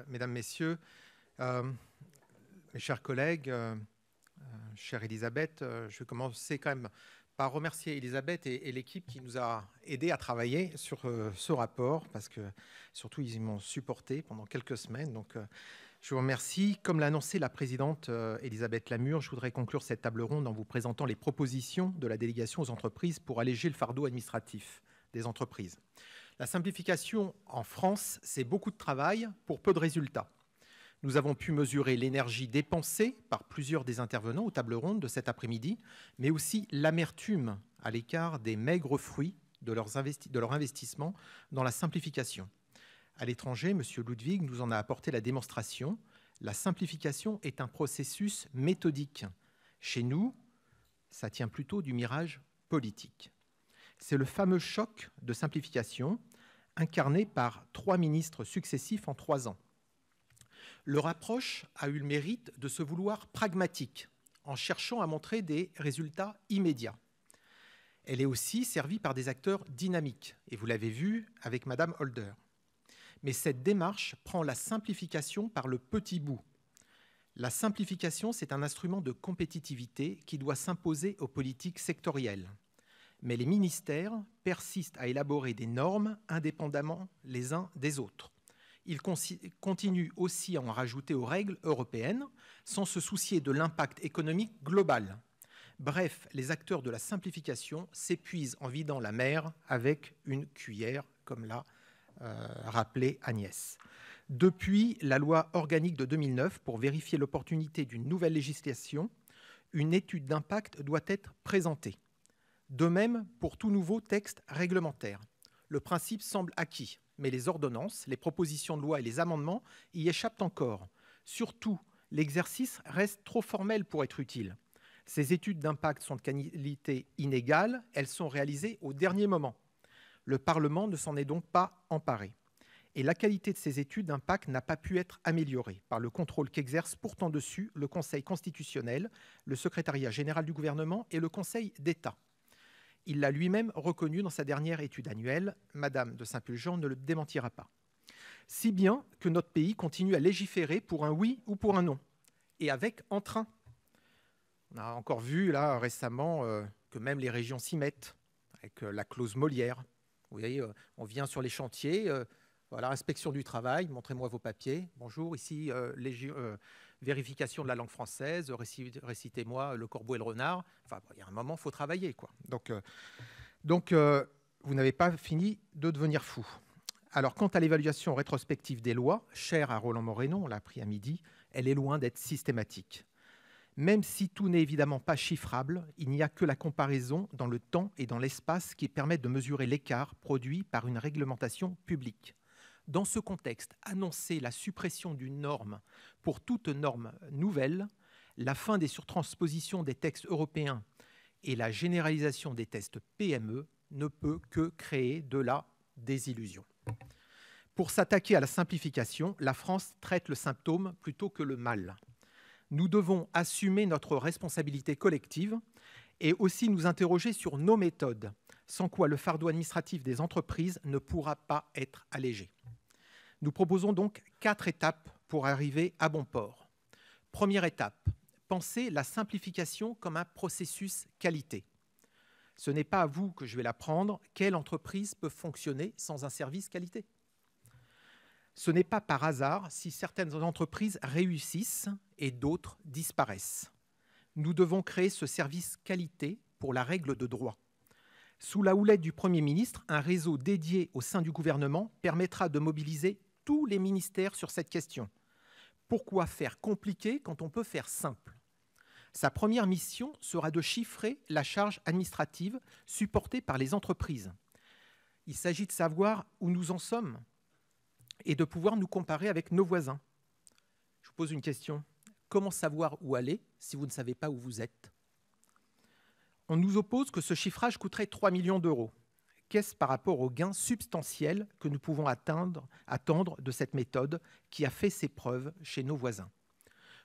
Mesdames, Messieurs, mes chers collègues, chère Elisabeth, je vais commencer quand même par remercier Elisabeth et l'équipe qui nous a aidés à travailler sur ce rapport, parce que surtout ils m'ont supporté pendant quelques semaines. Donc je vous remercie. Comme l'a annoncé la présidente Elisabeth Lamure, je voudrais conclure cette table ronde en vous présentant les propositions de la délégation aux entreprises pour alléger le fardeau administratif des entreprises. La simplification en France, c'est beaucoup de travail pour peu de résultats. Nous avons pu mesurer l'énergie dépensée par plusieurs des intervenants aux tables rondes de cet après-midi, mais aussi l'amertume à l'écart des maigres fruits de leur investissement dans la simplification. À l'étranger, M. Ludwig nous en a apporté la démonstration. La simplification est un processus méthodique. Chez nous, ça tient plutôt du mirage politique. C'est le fameux choc de simplification incarné par 3 ministres successifs en 3 ans. Leur approche a eu le mérite de se vouloir pragmatique en cherchant à montrer des résultats immédiats. Elle est aussi servie par des acteurs dynamiques, et vous l'avez vu avec Madame Holder. Mais cette démarche prend la simplification par le petit bout. La simplification, c'est un instrument de compétitivité qui doit s'imposer aux politiques sectorielles. Mais les ministères persistent à élaborer des normes indépendamment les uns des autres. Ils continuent aussi à en rajouter aux règles européennes sans se soucier de l'impact économique global. Bref, les acteurs de la simplification s'épuisent en vidant la mer avec une cuillère, comme l'a rappelé Agnès. Depuis la loi organique de 2009, pour vérifier l'opportunité d'une nouvelle législation, une étude d'impact doit être présentée. De même pour tout nouveau texte réglementaire. Le principe semble acquis, mais les ordonnances, les propositions de loi et les amendements y échappent encore. Surtout, l'exercice reste trop formel pour être utile. Ces études d'impact sont de qualité inégale, elles sont réalisées au dernier moment. Le Parlement ne s'en est donc pas emparé. Et la qualité de ces études d'impact n'a pas pu être améliorée par le contrôle qu'exerce pourtant dessus le Conseil constitutionnel, le Secrétariat général du gouvernement et le Conseil d'État. Il l'a lui-même reconnu dans sa dernière étude annuelle. Madame de Saint-Pulgent ne le démentira pas. Si bien que notre pays continue à légiférer pour un oui ou pour un non, et avec entrain. On a encore vu là récemment que même les régions s'y mettent, avec la clause Molière. Vous voyez, on vient sur les chantiers, voilà, inspection du travail, montrez-moi vos papiers. Bonjour, ici vérification de la langue française, récitez-moi le corbeau et le renard. Enfin, il y a un moment, il faut travailler, quoi. Donc vous n'avez pas fini de devenir fou. Alors, quant à l'évaluation rétrospective des lois, chère à Roland Moreno, on l'a appris à midi, elle est loin d'être systématique. Même si tout n'est évidemment pas chiffrable, il n'y a que la comparaison dans le temps et dans l'espace qui permettent de mesurer l'écart produit par une réglementation publique. Dans ce contexte, annoncer la suppression d'une norme pour toute norme nouvelle, la fin des surtranspositions des textes européens et la généralisation des tests PME ne peut que créer de la désillusion. Pour s'attaquer à la simplification, la France traite le symptôme plutôt que le mal. Nous devons assumer notre responsabilité collective et aussi nous interroger sur nos méthodes, sans quoi le fardeau administratif des entreprises ne pourra pas être allégé. Nous proposons donc 4 étapes pour arriver à bon port. Première étape, penser la simplification comme un processus qualité. Ce n'est pas à vous que je vais l'apprendre. Quelle entreprise peut fonctionner sans un service qualité ? Ce n'est pas par hasard si certaines entreprises réussissent et d'autres disparaissent. Nous devons créer ce service qualité pour la règle de droit. Sous la houlette du Premier ministre, un réseau dédié au sein du gouvernement permettra de mobiliser tous les ministères sur cette question. Pourquoi faire compliqué quand on peut faire simple ? Sa première mission sera de chiffrer la charge administrative supportée par les entreprises. Il s'agit de savoir où nous en sommes et de pouvoir nous comparer avec nos voisins. Je vous pose une question. Comment savoir où aller si vous ne savez pas où vous êtes ? On nous oppose que ce chiffrage coûterait 3 millions d'euros. Qu'est-ce par rapport aux gains substantiels que nous pouvons attendre de cette méthode qui a fait ses preuves chez nos voisins ?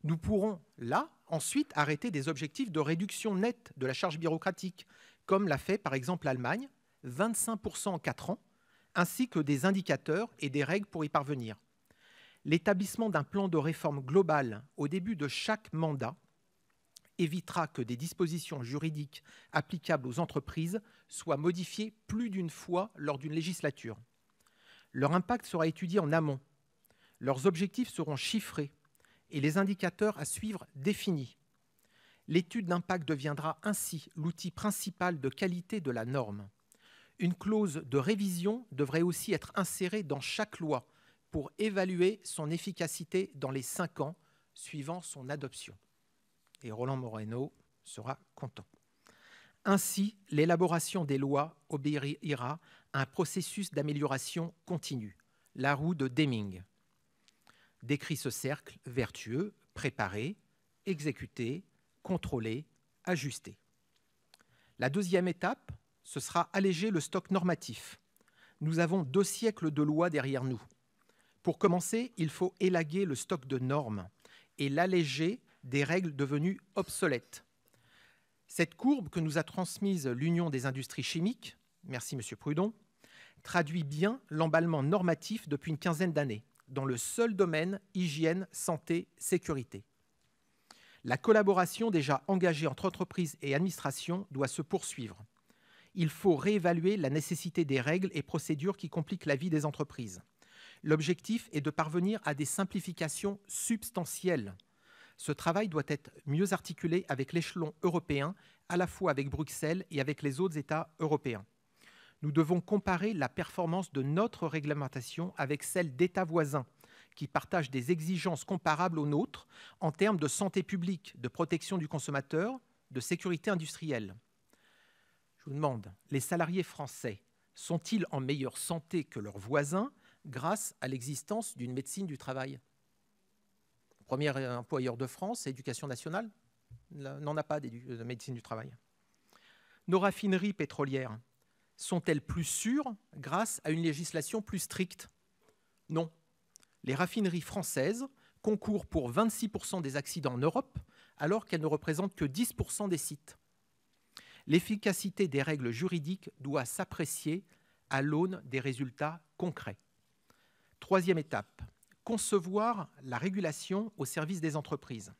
Nous pourrons, là, ensuite arrêter des objectifs de réduction nette de la charge bureaucratique, comme l'a fait par exemple l'Allemagne, 25% en 4 ans, ainsi que des indicateurs et des règles pour y parvenir. L'établissement d'un plan de réforme global au début de chaque mandat évitera que des dispositions juridiques applicables aux entreprises soient modifiées plus d'une fois lors d'une législature. Leur impact sera étudié en amont, leurs objectifs seront chiffrés et les indicateurs à suivre définis. L'étude d'impact deviendra ainsi l'outil principal de qualité de la norme. Une clause de révision devrait aussi être insérée dans chaque loi pour évaluer son efficacité dans les 5 ans suivant son adoption. Et Roland Moreno sera content. Ainsi, l'élaboration des lois obéira à un processus d'amélioration continue, la roue de Deming. Décrit ce cercle vertueux, préparer, exécuter, contrôler, ajuster. La deuxième étape, ce sera alléger le stock normatif. Nous avons 2 siècles de lois derrière nous. Pour commencer, il faut élaguer le stock de normes et l'alléger des règles devenues obsolètes. Cette courbe que nous a transmise l'Union des industries chimiques, merci Monsieur Prudon, traduit bien l'emballement normatif depuis une quinzaine d'années, dans le seul domaine hygiène, santé, sécurité. La collaboration déjà engagée entre entreprises et administrations doit se poursuivre. Il faut réévaluer la nécessité des règles et procédures qui compliquent la vie des entreprises. L'objectif est de parvenir à des simplifications substantielles. Ce travail doit être mieux articulé avec l'échelon européen, à la fois avec Bruxelles et avec les autres États européens. Nous devons comparer la performance de notre réglementation avec celle d'États voisins qui partagent des exigences comparables aux nôtres en termes de santé publique, de protection du consommateur, de sécurité industrielle. Je vous demande, les salariés français sont-ils en meilleure santé que leurs voisins grâce à l'existence d'une médecine du travail ? Premier employeur de France, Éducation nationale, n'en a pas de médecine du travail. Nos raffineries pétrolières sont-elles plus sûres grâce à une législation plus stricte? Non. Les raffineries françaises concourent pour 26% des accidents en Europe, alors qu'elles ne représentent que 10% des sites. L'efficacité des règles juridiques doit s'apprécier à l'aune des résultats concrets. Troisième étape, concevoir la régulation au service des entreprises.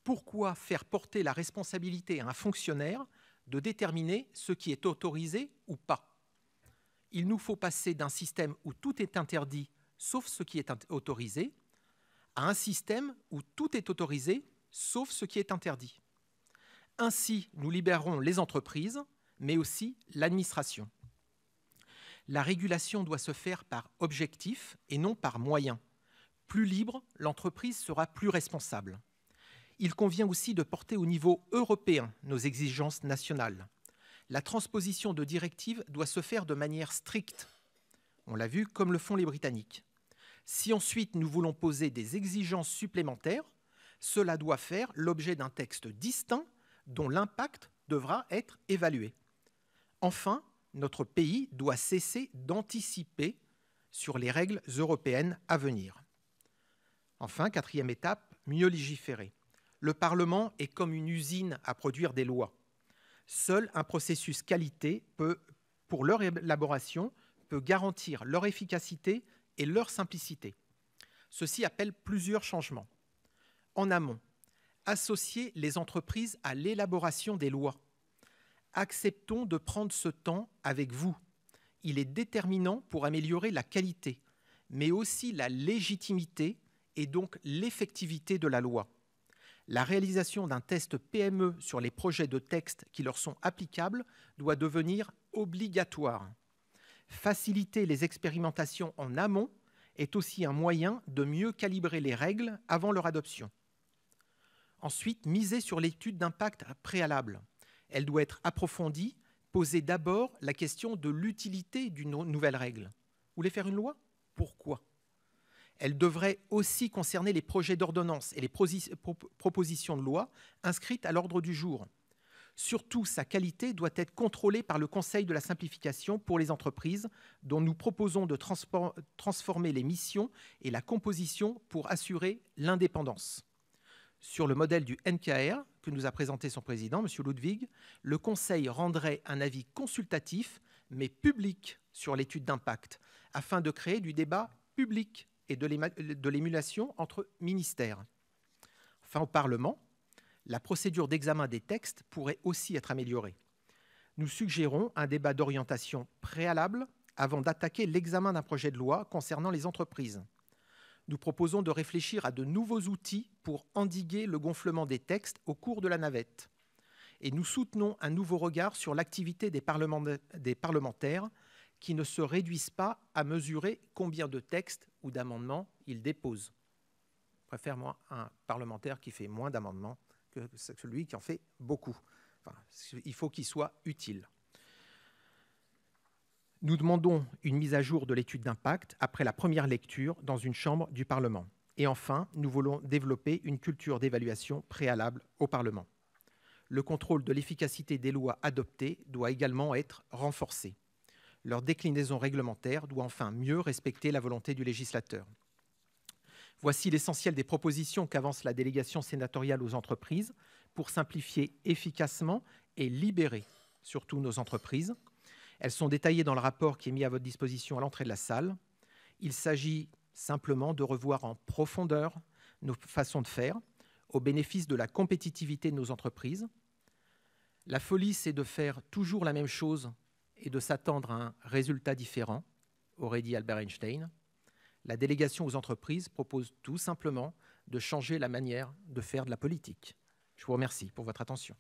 Pourquoi faire porter la responsabilité à un fonctionnaire de déterminer ce qui est autorisé ou pas? Il nous faut passer d'un système où tout est interdit sauf ce qui est autorisé à un système où tout est autorisé sauf ce qui est interdit. Ainsi, nous libérerons les entreprises, mais aussi l'administration. La régulation doit se faire par objectif et non par moyen. Plus libre, l'entreprise sera plus responsable. Il convient aussi de porter au niveau européen nos exigences nationales. La transposition de directives doit se faire de manière stricte. On l'a vu, comme le font les Britanniques. Si ensuite nous voulons poser des exigences supplémentaires, cela doit faire l'objet d'un texte distinct dont l'impact devra être évalué. Enfin, notre pays doit cesser d'anticiper sur les règles européennes à venir. Enfin, quatrième étape, mieux légiférer. Le Parlement est comme une usine à produire des lois. Seul un processus qualité pour leur élaboration peut garantir leur efficacité et leur simplicité. Ceci appelle plusieurs changements. En amont, associer les entreprises à l'élaboration des lois. Acceptons de prendre ce temps avec vous. Il est déterminant pour améliorer la qualité, mais aussi la légitimité et donc l'effectivité de la loi. La réalisation d'un test PME sur les projets de texte qui leur sont applicables doit devenir obligatoire. Faciliter les expérimentations en amont est aussi un moyen de mieux calibrer les règles avant leur adoption. Ensuite, miser sur l'étude d'impact préalable. Elle doit être approfondie, poser d'abord la question de l'utilité d'une nouvelle règle. Vous voulez faire une loi? Pourquoi? Elle devrait aussi concerner les projets d'ordonnance et les propositions de loi inscrites à l'ordre du jour. Surtout, sa qualité doit être contrôlée par le Conseil de la simplification pour les entreprises, dont nous proposons de transformer les missions et la composition pour assurer l'indépendance. Sur le modèle du NKR, que nous a présenté son président, M. Ludwig, le Conseil rendrait un avis consultatif, mais public, sur l'étude d'impact, afin de créer du débat public et de l'émulation entre ministères. Enfin, au Parlement, la procédure d'examen des textes pourrait aussi être améliorée. Nous suggérons un débat d'orientation préalable avant d'attaquer l'examen d'un projet de loi concernant les entreprises. Nous proposons de réfléchir à de nouveaux outils pour endiguer le gonflement des textes au cours de la navette. Et nous soutenons un nouveau regard sur l'activité des parlementaires qui ne se réduisent pas à mesurer combien de textes ou d'amendements ils déposent. Je préfère, moi, un parlementaire qui fait moins d'amendements que celui qui en fait beaucoup. Enfin, il faut qu'il soit utile. Nous demandons une mise à jour de l'étude d'impact après la première lecture dans une chambre du Parlement. Et enfin, nous voulons développer une culture d'évaluation préalable au Parlement. Le contrôle de l'efficacité des lois adoptées doit également être renforcé. Leur déclinaison réglementaire doit enfin mieux respecter la volonté du législateur. Voici l'essentiel des propositions qu'avance la délégation sénatoriale aux entreprises pour simplifier efficacement et libérer surtout nos entreprises. Elles sont détaillées dans le rapport qui est mis à votre disposition à l'entrée de la salle. Il s'agit simplement de revoir en profondeur nos façons de faire au bénéfice de la compétitivité de nos entreprises. La folie, c'est de faire toujours la même chose et de s'attendre à un résultat différent, aurait dit Albert Einstein. La délégation aux entreprises propose tout simplement de changer la manière de faire de la politique. Je vous remercie pour votre attention.